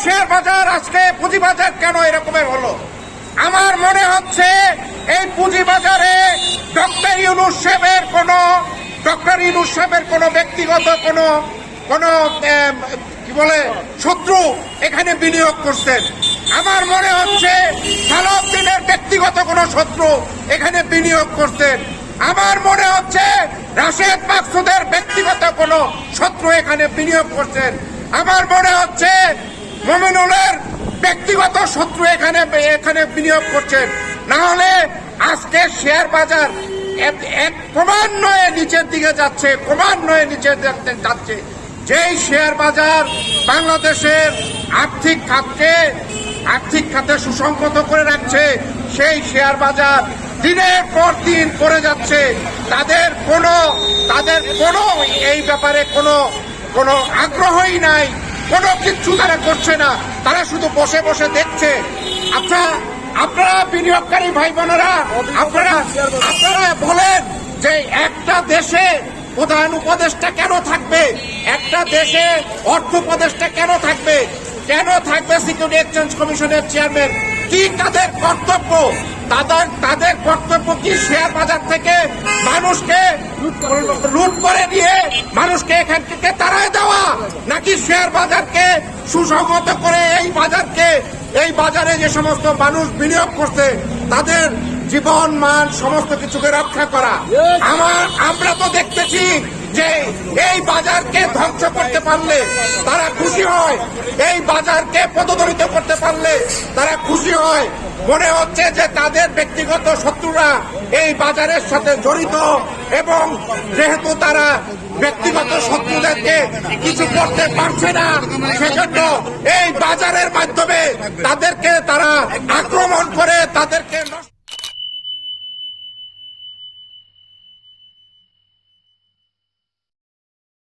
Share বাজার, আজকে পুঁজিবাজার কেন এরকমের হলো? আমার মনে হচ্ছে এই পুঁজিবাজারে ডক্টর ইউনূস সাহেবের কোনো ব্যক্তিগত কোনো কি বলে শত্রু এখানে বিনিয়োগ করছেন। আমার মনে হচ্ছে সালাউদ্দিনের ব্যক্তিগত কোনো শত্রু এখানে বিনিয়োগ করছেন। আমার মনে হচ্ছে রাশেদ মাকসুদের ব্যক্তিগত কোনো শত্রু এখানে বিনিয়োগ করছেন। আমার মনে হচ্ছে মমিনুলের ব্যক্তিগত শত্রু এখানে বিনিয়োগ করছেন। না হলে আজকে শেয়ার বাজার ক্রমান্বয়ে নিচের দিকে যাচ্ছে, যাচ্ছে। যেই শেয়ার বাজার বাংলাদেশের আর্থিক খাতে সুসংহত করে রাখছে, সেই শেয়ার বাজার দিনের পর দিন পড়ে যাচ্ছে। তাদের কোনো এই ব্যাপারে কোনো আগ্রহই নাই, কোনো কিছু তারা করছে না। তারা শুধু বসে বসে দেখছে। আপনারা বিনিয়োগকারী ভাই বোনেরা, আপনারা বলেন যে একটা দেশে প্রধান উপদেষ্টা কেন থাকবে, একটা দেশে অর্থ উপদেষ্টা কেন থাকবে সিকিউরিটি এক্সচেঞ্জ কমিশনের চেয়ারম্যান? কি তাদের কর্তব্য? তাদের কর্তব্য কি শেয়ার বাজার থেকে মানুষকে লুট করে নিয়ে মানুষকে এখান থেকে তাড়ায় দেওয়া, নাকি শেয়ার বাজারকে সুসংহত করে এই বাজারে যে সমস্ত মানুষ বিনিয়োগ করছে তাদের জীবন মান সমস্ত কিছুকে রক্ষা করা? আমরা তো দেখতেছি যে এই বাজারকে ধ্বংস করতে পারলে তারা খুশি হয়, এই বাজারকে পদদলিত করতে পারলে তারা খুশি হয়। মনে হচ্ছে যে তাদের ব্যক্তিগত শত্রুরা এই বাজারের সাথে জড়িত, এবং যেহেতু তারা ব্যক্তিগত শত্রুদেরকে কিছু করতে পারছে না, সেজন্য এই বাজারের মাধ্যমে তাদেরকে তারা আক্রমণ করে তাদেরকে